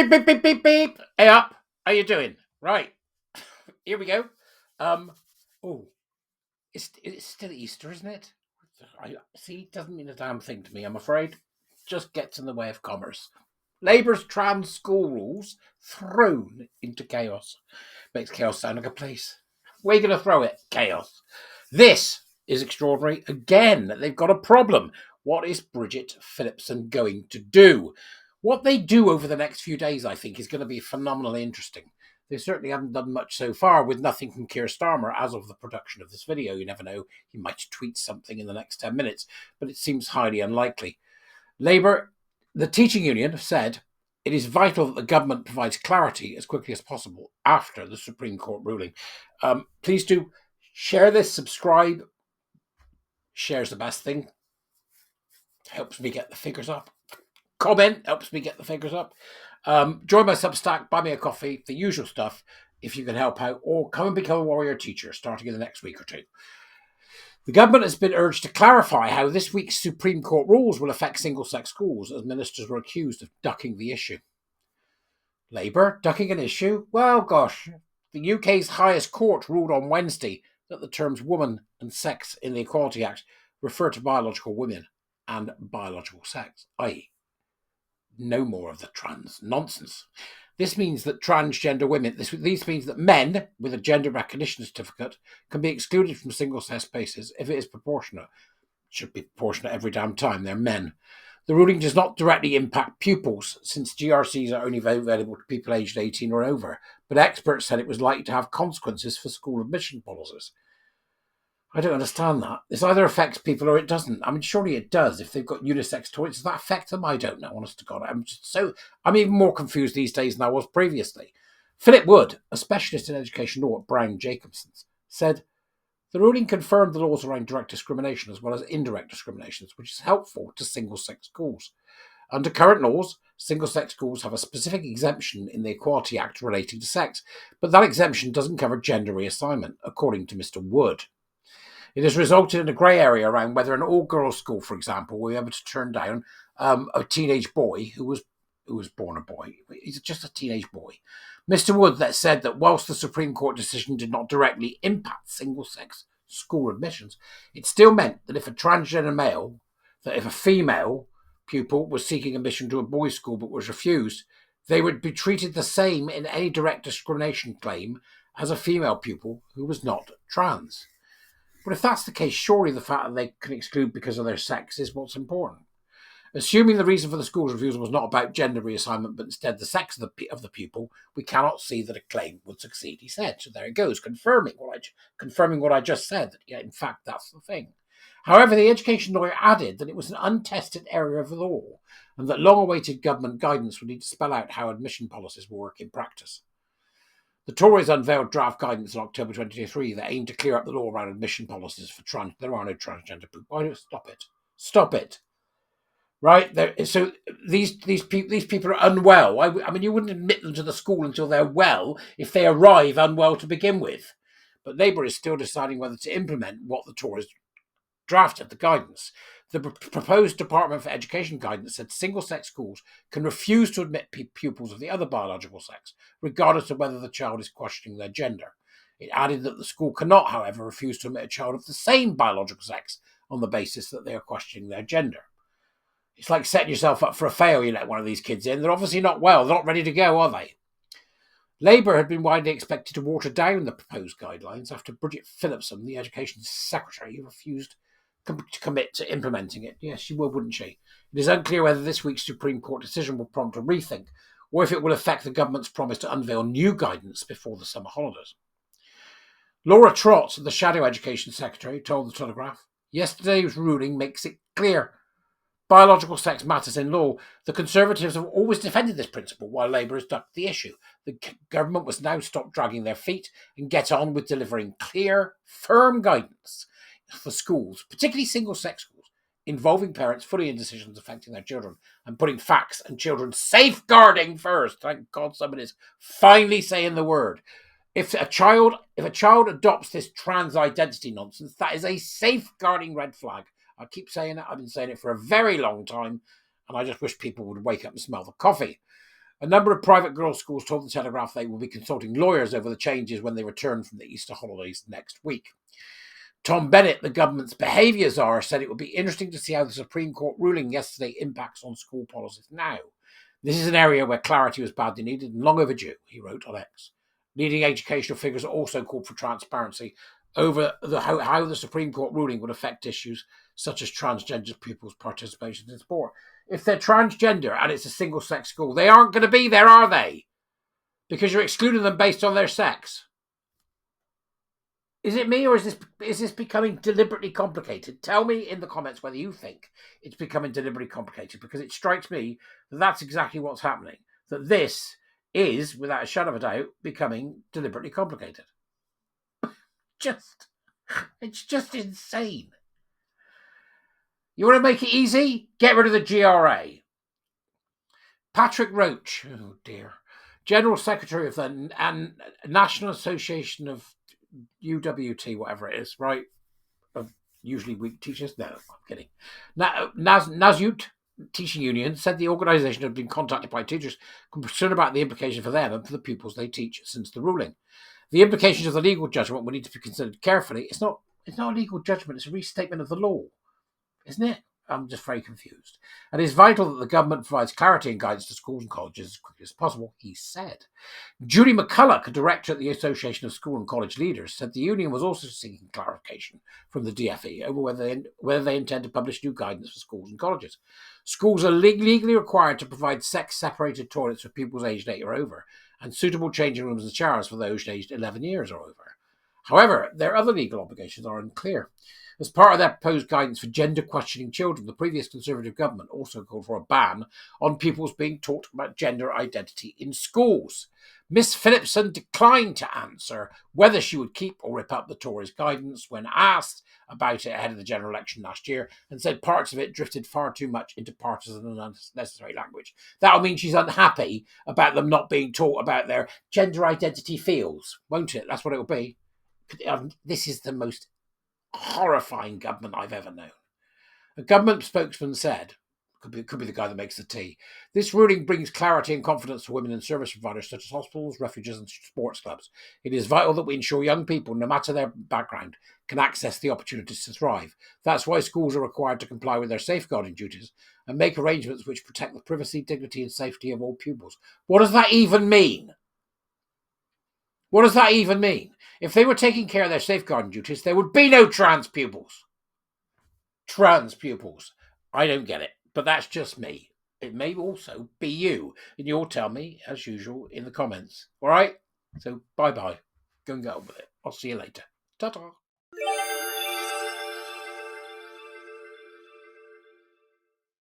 beep, beep, beep, beep, beep. Hey up, how you doing? Right, here we go. Oh, it's still Easter, isn't it? I see. It doesn't mean a damn thing to me, I'm afraid. Just gets in the way of commerce. Labour's trans school rules thrown into chaos. Makes chaos sound like a place. Where are you going to throw it? Chaos. This is extraordinary. Again, they've got a problem. What is Bridget Phillipson going to do? What they do over the next few days, I think, is going to be phenomenally interesting. They certainly haven't done much so far, with nothing from Keir Starmer as of the production of this video. You never know, he might tweet something in the next 10 minutes, but it seems highly unlikely. Labour, the teaching union, have said it is vital that the government provides clarity as quickly as possible after the Supreme Court ruling. Please do share this, subscribe. Share's the best thing. Helps me get the figures up. Comment helps me get the figures up. Join my Substack, buy me a coffee, the usual stuff, if you can help out, or come and become a warrior teacher starting in the next week or two. The government has been urged to clarify how this week's Supreme Court rules will affect single-sex schools, as ministers were accused of ducking the issue. Labour, ducking an issue? Well, gosh, the UK's highest court ruled on Wednesday that the terms woman and sex in the Equality Act refer to biological women and biological sex, i.e., no more of the trans nonsense. This means that transgender women, this means that men with a gender recognition certificate can be excluded from single-sex spaces if it is proportionate. It should be proportionate every damn time. They're men. The ruling does not directly impact pupils, since GRCs are only available to people aged 18 or over, but experts said it was likely to have consequences for school admission policies. I don't understand that. This either affects people or it doesn't. I mean, surely it does. If they've got unisex toilets, does that affect them? I don't know, honest to God. I'm even more confused these days than I was previously. Philip Wood, a specialist in education law at Brown Jacobson's, said, the ruling confirmed the laws around direct discrimination as well as indirect discriminations, which is helpful to single-sex schools. Under current laws, single-sex schools have a specific exemption in the Equality Act relating to sex, but that exemption doesn't cover gender reassignment, according to Mr. Wood. It has resulted in a grey area around whether an all-girls school, for example, will be able to turn down a teenage boy who was born a boy. He's just a teenage boy. Mr. Wood said that whilst the Supreme Court decision did not directly impact single-sex school admissions, it still meant that if a female pupil was seeking admission to a boys' school but was refused, they would be treated the same in any direct discrimination claim as a female pupil who was not trans. But if that's the case, surely the fact that they can exclude because of their sex is what's important. Assuming the reason for the school's refusal was not about gender reassignment, but instead the sex of the pupil, we cannot see that a claim would succeed, he said. So there it goes, confirming what I just said, that yeah, in fact, that's the thing. However, the education lawyer added that it was an untested area of the law and that long-awaited government guidance would need to spell out how admission policies will work in practice. The Tories unveiled draft guidance in October 2023 that aimed to clear up the law around admission policies for trans. There are no transgender people. Why don't stop it? Stop it! Right? So these people are unwell. I mean, you wouldn't admit them to the school until they're well if they arrive unwell to begin with. But Labour is still deciding whether to implement what the Tories drafted, the guidance. The proposed Department for Education guidance said single-sex schools can refuse to admit pupils of the other biological sex, regardless of whether the child is questioning their gender. It added that the school cannot, however, refuse to admit a child of the same biological sex on the basis that they are questioning their gender. It's like setting yourself up for a fail. You let one of these kids in. They're obviously not well. They're not ready to go, are they? Labour had been widely expected to water down the proposed guidelines after Bridget Phillipson, the Education Secretary, refused to commit to implementing it. Yes, she would, wouldn't she? It is unclear whether this week's Supreme Court decision will prompt a rethink or if it will affect the government's promise to unveil new guidance before the summer holidays. Laura Trott, the Shadow Education Secretary, told The Telegraph, yesterday's ruling makes it clear biological sex matters in law. The Conservatives have always defended this principle while Labour has ducked the issue. The government must now stop dragging their feet and get on with delivering clear, firm guidance for schools, particularly single-sex schools, involving parents fully in decisions affecting their children and putting facts and children's safeguarding first. Thank God someone is finally saying the word. If a child adopts this trans identity nonsense, that is a safeguarding red flag. I keep saying it. I've been saying it for a very long time, and I just wish people would wake up and smell the coffee. A number of private girls' schools told the Telegraph they will be consulting lawyers over the changes when they return from the Easter holidays next week. Tom Bennett, the government's behaviour czar, said it would be interesting to see how the Supreme Court ruling yesterday impacts on school policies now. This is an area where clarity was badly needed and long overdue, he wrote on X. Leading educational figures also called for transparency over how the Supreme Court ruling would affect issues such as transgender pupils' participation in sport. If they're transgender and it's a single-sex school, they aren't going to be there, are they? Because you're excluding them based on their sex. Is it me, or is this becoming deliberately complicated? Tell me in the comments whether you think it's becoming deliberately complicated, because it strikes me that that's exactly what's happening. That this is, without a shadow of a doubt, becoming deliberately complicated. It's just insane. You want to make it easy? Get rid of the GRA. Patrick Roach, oh dear, General Secretary of the National Association of UWT, whatever it is, right? Of usually weak teachers. No, I'm kidding. Nazut Teaching Union said the organisation had been contacted by teachers concerned about the implication for them and for the pupils they teach since the ruling. The implications of the legal judgment will need to be considered carefully. It's not a legal judgment, it's a restatement of the law, isn't it? I'm just very confused. And it's vital that the government provides clarity and guidance to schools and colleges as quickly as possible, he said. Judy McCulloch, a director at the Association of School and College Leaders, said the union was also seeking clarification from the DFE over whether they intend to publish new guidance for schools and colleges. Schools are legally required to provide sex-separated toilets for pupils aged 8 or over, and suitable changing rooms and showers for those aged 11 years or over. However, their other legal obligations are unclear. As part of their proposed guidance for gender-questioning children, the previous Conservative government also called for a ban on pupils being taught about gender identity in schools. Miss Phillipson declined to answer whether she would keep or rip up the Tories' guidance when asked about it ahead of the general election last year, and said parts of it drifted far too much into partisan and unnecessary language. That'll mean she's unhappy about them not being taught about their gender identity feels, won't it? That's what it'll be. This is the most horrifying government I've ever known. A government spokesman said, could be the guy that makes the tea, this ruling brings clarity and confidence to women and service providers such as hospitals, refuges and sports clubs. It is vital that we ensure young people, no matter their background, can access the opportunities to thrive. That's why schools are required to comply with their safeguarding duties and make arrangements which protect the privacy, dignity and safety of all pupils. What does that even mean? What does that even mean? If they were taking care of their safeguarding duties, there would be no trans pupils. Trans pupils. I don't get it, but that's just me. It may also be you, and you'll tell me, as usual, in the comments. All right? So, bye-bye. Go and get on with it. I'll see you later. Ta-ta.